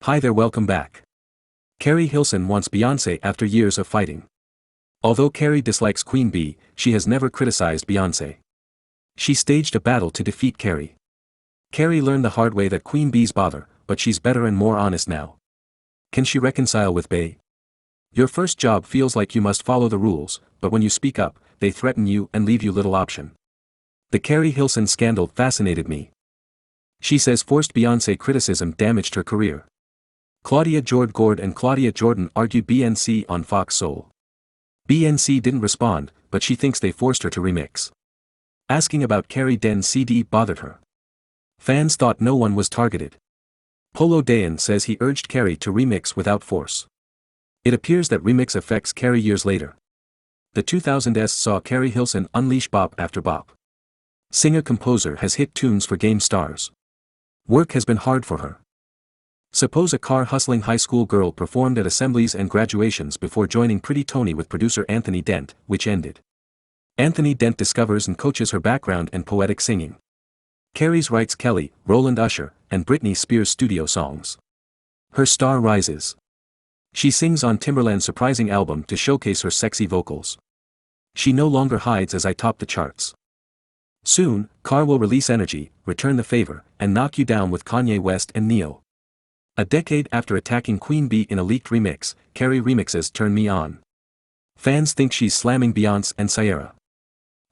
Hi there, welcome back. Keri Hilson wants Beyonce after years of fighting. Although Keri dislikes Queen Bee, she has never criticized Beyonce. She staged a battle to defeat Keri. Keri learned the hard way that Queen Bees bother, but she's better and more honest now. Can she reconcile with Bey? Your first job feels like you must follow the rules, but when you speak up, they threaten you and leave you little option. The Keri Hilson scandal fascinated me. She says forced Beyonce criticism damaged her career. Claudia Gord and Claudia Jordan argued BNC on Fox Soul. BNC didn't respond, but she thinks they forced her to remix. Asking about Keri Den's CD bothered her. Fans thought no one was targeted. Polo Dayan says he urged Keri to remix without force. It appears that remix affects Keri years later. The 2000s saw Keri Hilson unleash bop after bop. Singer-composer has hit tunes for game stars. Work has been hard for her. Suppose a car-hustling high school girl performed at assemblies and graduations before joining Pretty Tony with producer Anthony Dent, which ended. Anthony Dent discovers and coaches her background and poetic singing. Keri's writes Kelly, Roland Usher, and Britney Spears studio songs. Her star rises. She sings on Timbaland's surprising album to showcase her sexy vocals. She no longer hides as I top the charts. Soon, Car will release Energy, Return the Favor, and Knock You Down with Kanye West and Neo. A decade after attacking Queen Bee in a leaked remix, Keri remixes Turn Me On. Fans think she's slamming Beyonce and Ciara.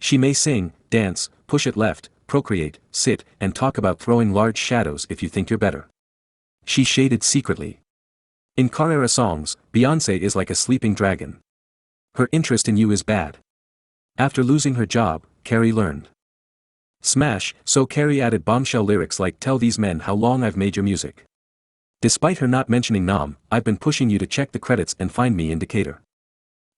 She may sing, dance, push it left, procreate, sit, and talk about throwing large shadows if you think you're better. She shaded secretly. In Car-era songs, Beyonce is like a sleeping dragon. Her interest in you is bad. After losing her job, Keri learned. Smash, so Keri added bombshell lyrics like Tell these men how long I've made your music. Despite her not mentioning Nam, I've been pushing you to check the credits and find me in Decatur.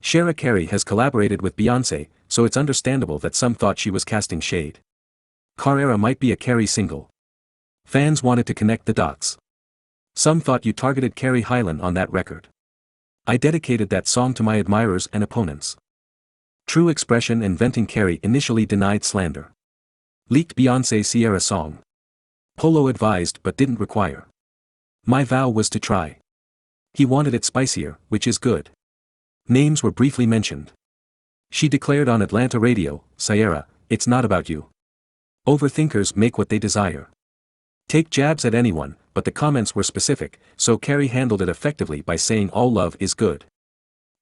Shara Keri has collaborated with Beyonce, so it's understandable that some thought she was casting shade. Car-era might be a Keri single. Fans wanted to connect the dots. Some thought you targeted Keri Hilson on that record. I dedicated that song to my admirers and opponents. True Expression and Venting Keri initially denied slander. Leaked Beyonce Ciara song. Polo advised but didn't require. My vow was to try. He wanted it spicier, which is good. Names were briefly mentioned. She declared on Atlanta radio, Ciara, it's not about you. Overthinkers make what they desire. Take jabs at anyone, but the comments were specific, so Keri handled it effectively by saying all love is good.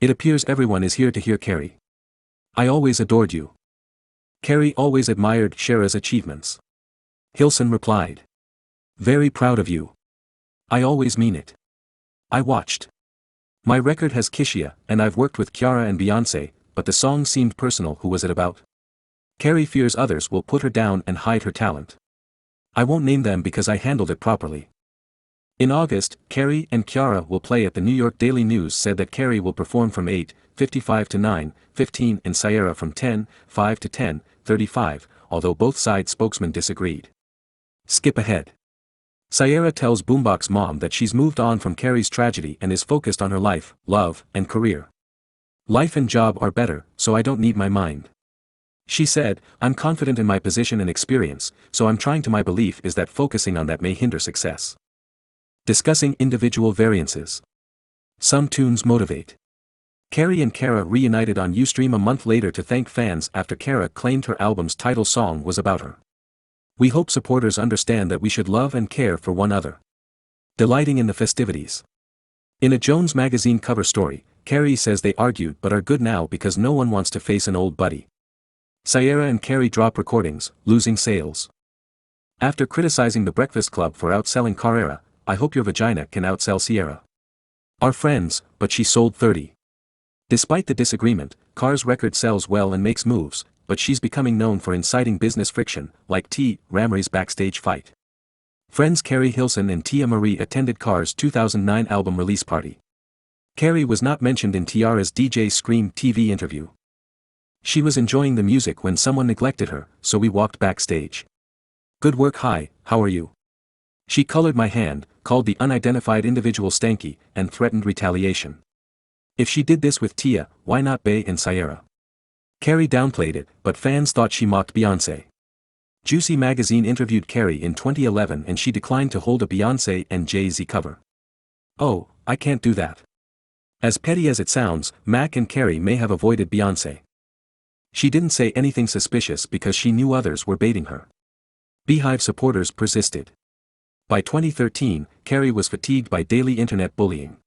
It appears everyone is here to hear Keri. I always adored you. Keri always admired Shara's achievements. Hilson replied. Very proud of you. I always mean it. I watched. My record has Kishia, and I've worked with Kiara and Beyonce, but the song seemed personal. Who was it about? Keri fears others will put her down and hide her talent. I won't name them because I handled it properly. In August, Keri and Kiara will play at the New York Daily News said that Keri will perform from 8:55 to 9:15 and Ciara from 10:05 to 10:35, although both sides' spokesmen disagreed. Skip ahead. Ciara tells Boombox Mom that she's moved on from Keri's tragedy and is focused on her life, love, and career. Life and job are better, so I don't need my mind. She said, I'm confident in my position and experience, so I'm trying to my belief is that focusing on that may hinder success. Discussing individual variances. Some tunes motivate. Keri and Kara reunited on Ustream a month later to thank fans after Kara claimed her album's title song was about her. We hope supporters understand that we should love and care for one another. Delighting in the festivities. In a Jones magazine cover story, Keri says they argued but are good now because no one wants to face an old buddy. Ciara and Keri drop recordings, losing sales. After criticizing The Breakfast Club for outselling Car-era, I hope your vagina can outsell Ciara. Are friends, but she sold 30. Despite the disagreement, Car's record sells well and makes moves, but she's becoming known for inciting business friction, like T. Ramray's backstage fight. Friends Keri Hilson and Tia Marie attended Car's 2009 album release party. Keri was not mentioned in Tiara's DJ Scream TV interview. She was enjoying the music when someone neglected her, so we walked backstage. Good work. Hi, how are you? She colored my hand, called the unidentified individual stanky, and threatened retaliation. If she did this with Tia, why not Bey and Ciara? Keri downplayed it, but fans thought she mocked Beyonce. Juicy magazine interviewed Keri in 2011 and she declined to hold a Beyonce and Jay-Z cover. Oh, I can't do that. As petty as it sounds, Mac and Keri may have avoided Beyonce. She didn't say anything suspicious because she knew others were baiting her. Beyhive supporters persisted. By 2013, Keri was fatigued by daily internet bullying.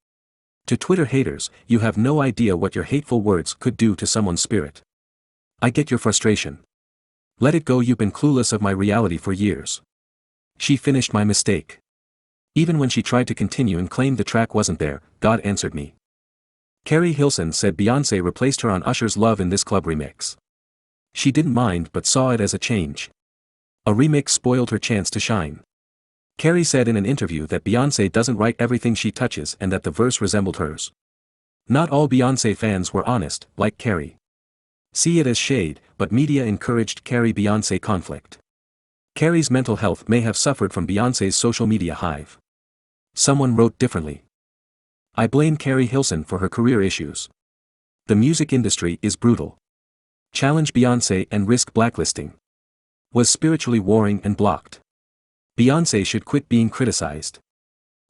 To Twitter haters, you have no idea what your hateful words could do to someone's spirit. I get your frustration. Let it go, you've been clueless of my reality for years. She finished my mistake. Even when she tried to continue and claimed the track wasn't there, God answered me. Keri Hilson said Beyonce replaced her on Usher's Love in This Club remix. She didn't mind but saw it as a change. A remix spoiled her chance to shine. Keri said in an interview that Beyonce doesn't write everything she touches and that the verse resembled hers. Not all Beyonce fans were honest, like Keri. See it as shade, but media encouraged Keri-Beyonce conflict. Keri's mental health may have suffered from Beyonce's social media hive. Someone wrote differently. I blame Keri Hilson for her career issues. The music industry is brutal. Challenge Beyonce and risk blacklisting. Was spiritually warring and blocked. Beyonce should quit being criticized.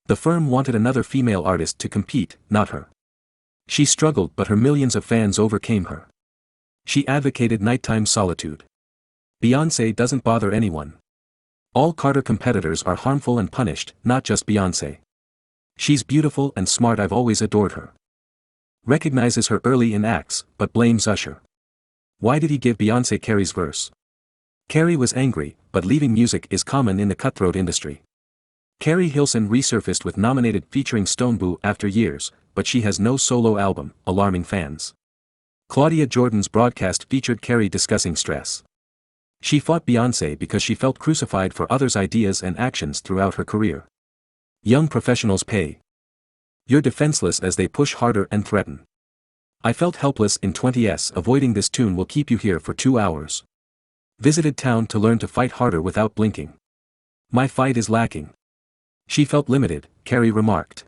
The firm wanted another female artist to compete, not her. She struggled but her millions of fans overcame her. She advocated nighttime solitude. Beyonce doesn't bother anyone. All Carter competitors are harmful and punished, not just Beyonce. She's beautiful and smart, I've always adored her. Recognizes her early in acts, but blames Usher. Why did he give Beyonce Keri's verse? Keri was angry, but leaving music is common in the cutthroat industry. Keri Hilson resurfaced with Nominated featuring Stoneboo after years, but she has no solo album, alarming fans. Claudia Jordan's broadcast featured Keri discussing stress. She fought Beyonce because she felt crucified for others' ideas and actions throughout her career. Young professionals pay. You're defenseless as they push harder and threaten. I felt helpless in 20s. Avoiding this tune will keep you here for 2 hours. Visited town to learn to fight harder without blinking. My fight is lacking. She felt limited, Keri remarked.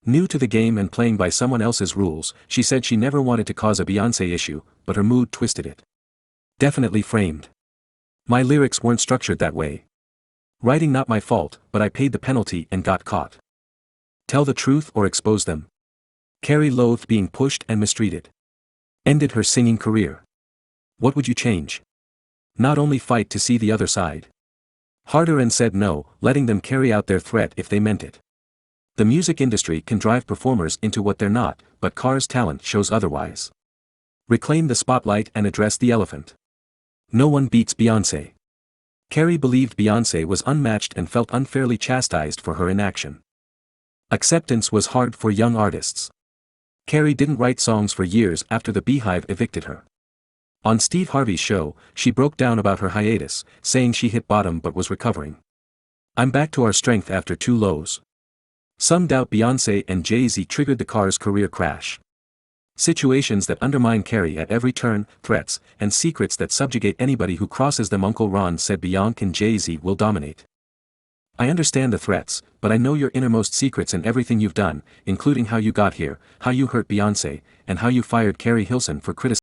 New to the game and playing by someone else's rules, she said she never wanted to cause a Beyonce issue, but her mood twisted it. Definitely framed. My lyrics weren't structured that way. Writing not my fault, but I paid the penalty and got caught. Tell the truth or expose them. Keri loathed being pushed and mistreated. Ended her singing career. What would you change? Not only fight to see the other side. Harder and said no, letting them carry out their threat if they meant it. The music industry can drive performers into what they're not, but Car's talent shows otherwise. Reclaim the spotlight and address the elephant. No one beats Beyonce. Keri believed Beyonce was unmatched and felt unfairly chastised for her inaction. Acceptance was hard for young artists. Keri didn't write songs for years after the Beyhive evicted her. On Steve Harvey's show, she broke down about her hiatus, saying she hit bottom but was recovering. I'm back to our strength after 2 lows. Some doubt Beyonce and Jay-Z triggered the Car's career crash. Situations that undermine Keri at every turn, threats, and secrets that subjugate anybody who crosses them. Uncle Ron said Beyonce and Jay-Z will dominate. I understand the threats, but I know your innermost secrets and everything you've done, including how you got here, how you hurt Beyonce, and how you fired Keri Hilson for criticizing